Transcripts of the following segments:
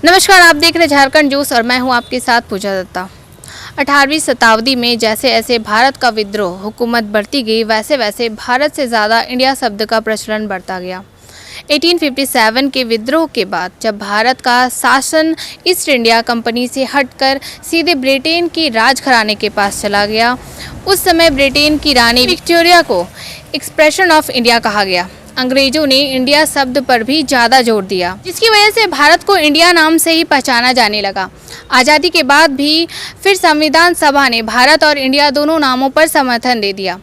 नमस्कार, आप देख रहे हैं झारखंड न्यूज़ और मैं हूं आपके साथ पूजा दत्ता। 18वीं शताब्दी में जैसे जैसे भारत का विद्रोह हुकूमत बढ़ती गई, वैसे वैसे भारत से ज़्यादा इंडिया शब्द का प्रचलन बढ़ता गया। 1857 के विद्रोह के बाद जब भारत का शासन ईस्ट इंडिया कंपनी से हटकर सीधे ब्रिटेन की राजघराने के पास चला गया, उस समय ब्रिटेन की रानी विक्टोरिया को एक्सप्रेशन ऑफ इंडिया कहा गया। अंग्रेजों ने इंडिया शब्द पर भी ज़्यादा जोर दिया, जिसकी वजह से भारत को इंडिया नाम से ही पहचाना जाने लगा। आज़ादी के बाद भी फिर संविधान सभा ने भारत और इंडिया दोनों नामों पर समर्थन दे दिया।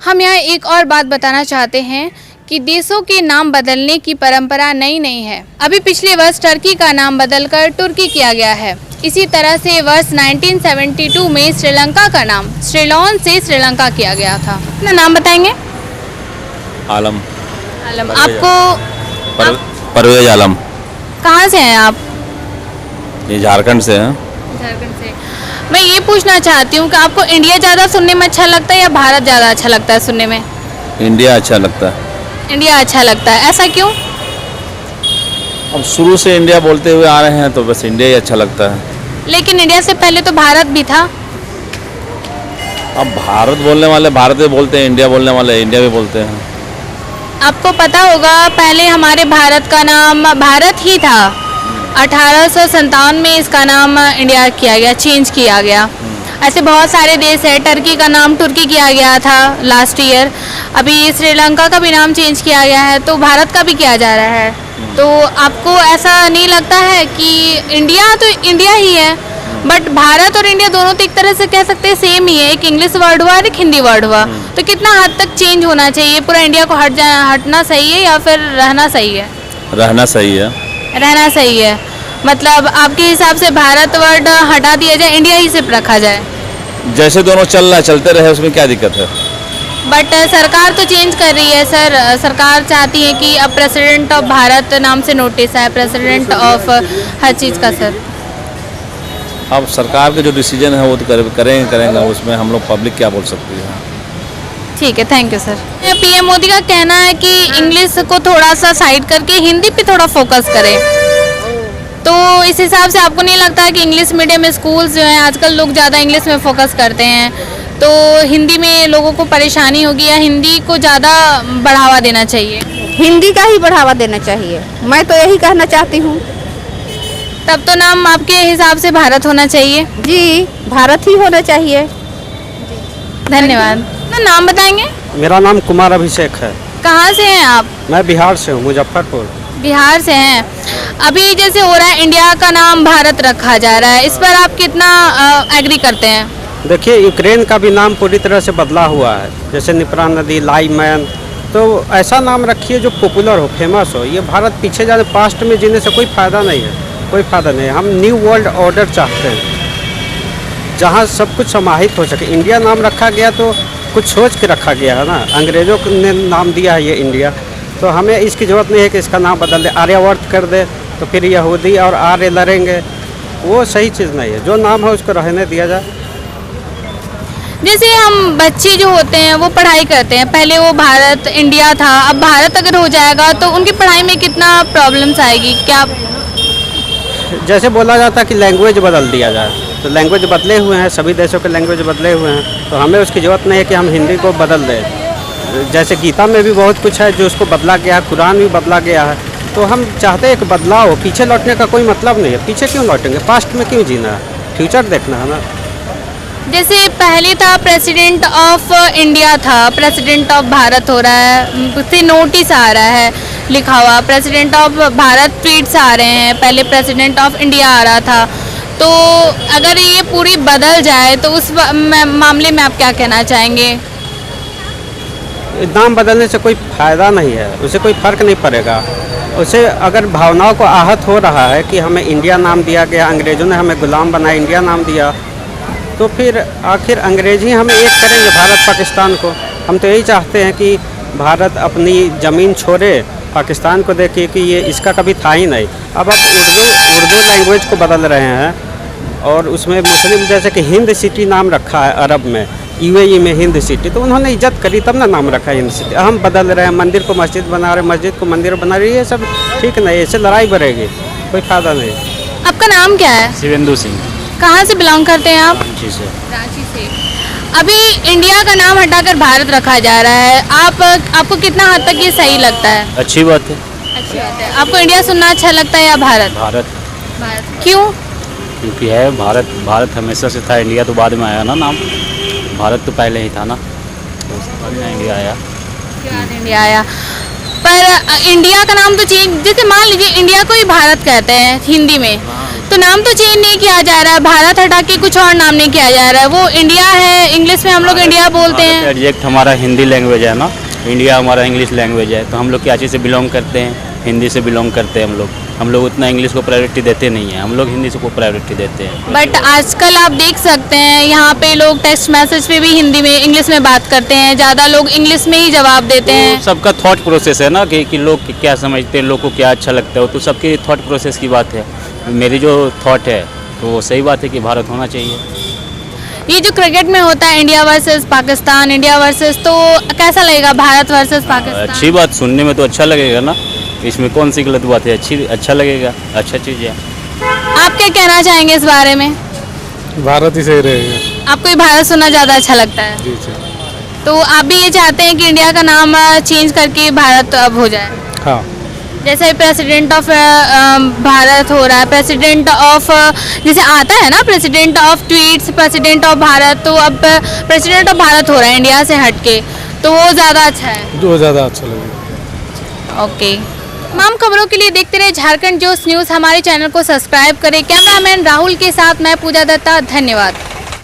हम यहाँ एक और बात बताना चाहते हैं कि देशों के नाम बदलने की परंपरा नई नहीं है। अभी पिछले वर्ष टर्की का नाम बदलकर तुर्की किया गया है। इसी तरह से वर्ष 1972 में श्रीलंका का नाम श्रीलोन से श्रीलंका किया गया था। अपना नाम बताएंगे? आलम। आलम। आपको परवेज आलम। कहाँ से हैं आप? ये झारखंड से हैं। झारखंड से। मैं ये पूछना चाहती हूँ कि आपको इंडिया ज़्यादा सुनने में अच्छा लगता है या भारत ज़्यादा अच्छा लगता है सुनने में? इंडिया अच्छा लगता है। इंडिया अच्छा लगता है, ऐसा क्यों? अब शुरू से इंडिया बोलते हुए आ रहे हैं तो बस इंडिया ही अच्छा लगता है। लेकिन इंडिया से पहले तो भारत भी था। अब भारत बोलने वाले भारत भी बोलते हैं, इंडिया बोलने वाले इंडिया भी बोलते हैं। आपको पता होगा पहले हमारे भारत का नाम भारत ही था। 1857 में इसका नाम इंडिया किया गया, चेंज किया गया। ऐसे बहुत सारे देश है। टर्की का नाम तुर्की किया गया था लास्ट ईयर। अभी श्रीलंका का भी नाम चेंज किया गया है, तो भारत का भी किया जा रहा है। तो आपको ऐसा नहीं लगता है कि इंडिया तो इंडिया ही है, बट भारत और इंडिया दोनों तो एक तरह से कह सकते हैं सेम ही है। एक इंग्लिश वर्ड हुआ और एक हिंदी वर्ड हुआ, तो कितना हद तक चेंज होना चाहिए? पूरा इंडिया को हटना सही है या फिर रहना सही है? रहना सही है। रहना सही है। मतलब आपके हिसाब से भारत वर्ड हटा दिया जाए, इंडिया ही सिर्फ रखा जाए? जैसे दोनों चल रहा है चलते रहे, उसमें क्या दिक्कत है? बट सरकार तो चेंज कर रही है सर। सरकार चाहती है कि अब प्रेसिडेंट ऑफ भारत नाम से नोटिस है, प्रेसिडेंट ऑफ हर चीज़ का। सर अब सरकार के जो डिसीजन है वो तो करेंगे, उसमें हम लोग पब्लिक क्या बोल सकती है। ठीक है, thank you sir. PM Modi का कहना है कि इंग्लिश को थोड़ा सा साइड करके हिंदी पे थोड़ा फोकस करें, तो इस हिसाब से आपको नहीं लगता है कि इंग्लिश मीडियम स्कूल्स जो हैं आजकल लोग ज़्यादा इंग्लिश में फोकस करते हैं, तो हिंदी में लोगों को परेशानी होगी, या हिंदी को ज़्यादा बढ़ावा देना चाहिए? हिंदी का ही बढ़ावा देना चाहिए, मैं तो यही कहना चाहती हूँ। तब तो नाम आपके हिसाब से भारत होना चाहिए? जी, भारत ही होना चाहिए। धन्यवाद। अपना नाम बताएंगे? मेरा नाम कुमार अभिषेक है। कहाँ से हैं आप? मैं बिहार से हूँ, मुजफ्फरपुर। बिहार से हैं। अभी जैसे हो रहा है इंडिया का नाम भारत रखा जा रहा है, इस पर आप कितना एग्री करते हैं? देखिए, यूक्रेन का भी नाम पूरी तरह से बदला हुआ है, जैसे निप्रा नदी, लाइमैन। तो ऐसा नाम रखिए जो पॉपुलर हो, फेमस हो। ये भारत पीछे जाने, पास्ट में जीने से कोई फ़ायदा नहीं है, कोई फ़ायदा नहीं है। हम न्यू वर्ल्ड ऑर्डर चाहते हैं जहाँ सब कुछ समाहित हो सके। इंडिया नाम रखा गया तो कुछ सोच के रखा गया है ना, अंग्रेज़ों ने नाम दिया है ये इंडिया, तो हमें इसकी ज़रूरत नहीं है कि इसका नाम बदल दे, आर्यवर्त कर दे, तो फिर यहूदी और आर्य लड़ेंगे। वो सही चीज़ नहीं है, जो नाम है उसको रहने दिया जाए। जैसे हम बच्चे जो होते हैं वो पढ़ाई करते हैं, पहले वो भारत इंडिया था, अब भारत अगर हो जाएगा तो उनकी पढ़ाई में कितना प्रॉब्लम्स आएगी? क्या जैसे बोला जाता है कि लैंग्वेज बदल दिया जाए, तो लैंग्वेज बदले हुए हैं, सभी देशों के लैंग्वेज बदले हुए हैं, तो हमें उसकी ज़रूरत नहीं है कि हम हिंदी को बदल दें। जैसे गीता में भी बहुत कुछ है जो उसको बदला गया है, कुरान भी बदला गया है, तो हम चाहते हैं कि बदलाव हो। पीछे लौटने का कोई मतलब नहीं है, पीछे क्यों लौटेंगे? पास्ट में क्यों जीना है? फ्यूचर देखना है ना। जैसे पहले था प्रेसिडेंट ऑफ इंडिया था, प्रेसिडेंट ऑफ भारत हो रहा है, उससे नोटिस आ रहा है लिखा हुआ, प्रेसिडेंट ऑफ भारत ट्वीट्स आ रहे हैं, पहले प्रेसिडेंट ऑफ इंडिया आ रहा था। तो अगर ये पूरी बदल जाए तो उस मामले में आप क्या कहना चाहेंगे? नाम बदलने से कोई फ़ायदा नहीं है, उससे कोई फ़र्क नहीं पड़ेगा। उसे अगर भावनाओं को आहत हो रहा है कि हमें इंडिया नाम दिया गया, अंग्रेज़ों ने हमें गुलाम बनाया, इंडिया नाम दिया, तो फिर आखिर अंग्रेज़ ही हमें एक करेंगे भारत पाकिस्तान को। हम तो यही चाहते हैं कि भारत अपनी ज़मीन छोड़े, पाकिस्तान को देखे कि ये इसका कभी था ही नहीं। अब आप उर्दू लैंग्वेज को बदल रहे हैं, और उसमें मुस्लिम जैसे कि हिंद सिटी नाम रखा है अरब में, यूएई में हिंद सिटी, तो उन्होंने इज्जत करी तब ना नाम रखा हिंद सिटी। हम बदल रहे हैं, मंदिर को मस्जिद बना रहे हैं, मस्जिद को मंदिर बना रही है, ये सब ठीक नहीं, इससे लड़ाई बढ़ेगी, कोई फ़ायदा नहीं। आपका नाम क्या है? शिवेंदु सिंह, कहाँ से बिलोंग करते हैं आप? रांची से। रांची से। अभी इंडिया का नाम हटाकर भारत रखा जा रहा है, आपको कितना हद तक ये सही लगता है? अच्छी बात है। अच्छी बात है। आपको इंडिया सुनना अच्छा लगता है या भारत? भारत, भारत क्यों? क्योंकि है भारत हमेशा से था, इंडिया तो बाद में आया ना नाम, भारत तो पहले ही था ना, तो उसके बाद में इंडिया आया। उसके बाद इंडिया आया, पर इंडिया का नाम तो चेंज, जैसे मान लीजिए इंडिया को ही भारत कहते हैं हिंदी में, तो नाम तो चेंज नहीं किया जा रहा है, भारत हटा के कुछ और नाम नहीं किया जा रहा है, वो इंडिया है, इंग्लिश में हम लोग इंडिया बोलते हैं। एग्जैक्ट हमारा हिंदी लैंग्वेज है ना, इंडिया हमारा इंग्लिश लैंग्वेज है, तो हम लोग क्या चीज़ से बिलोंग करते हैं? हिंदी से बिलोंग करते हैं हम लोग उतना इंग्लिश को प्रायोरिटी देते नहीं हैं, हम लोग हिंदी को प्रायोरिटी देते हैं। बट आजकल आप देख सकते हैं यहाँ पे लोग टेक्स्ट मैसेज पे भी हिंदी में इंग्लिश में बात करते हैं, ज़्यादा लोग इंग्लिश में ही जवाब देते हैं। तो सबका थॉट प्रोसेस है ना कि लोग क्या समझते हैं, लोग को क्या अच्छा लगता है, तो सबकी थॉट प्रोसेस की बात है। मेरी जो थॉट है तो वो सही बात है कि भारत होना चाहिए। ये जो क्रिकेट में होता है India versus Pakistan, India versus, तो कैसा लगेगा भारत वर्सेस पाकिस्तान? अच्छी बात, सुनने में तो अच्छा लगेगा ना, इसमें कौन सी गलत बात है? अच्छा लगेगा, अच्छा चीज़ है। आप क्या कहना चाहेंगे इस बारे में? भारत ही सही रहेगा। आपको ये भारत सुनना ज़्यादा अच्छा लगता है? जी जी। तो आप भी ये चाहते हैं कि इंडिया का नाम चेंज करके भारत अब हो जाए? हाँ। जैसे प्रेसिडेंट ऑफ भारत हो रहा है, प्रेसिडेंट ऑफ जैसे आता है ना, president of tweets, president of Bharat, तो अब प्रेसिडेंट ऑफ भारत हो रहा है इंडिया से हटके, तो वो ज़्यादा अच्छा है। जो ज़्यादा अच्छा लगेगा। ओके। तमाम खबरों के लिए देखते रहे झारखंड जोश न्यूज़। हमारे चैनल को सब्सक्राइब करें। कैमरामैन राहुल के साथ मैं पूजा दत्ता, धन्यवाद।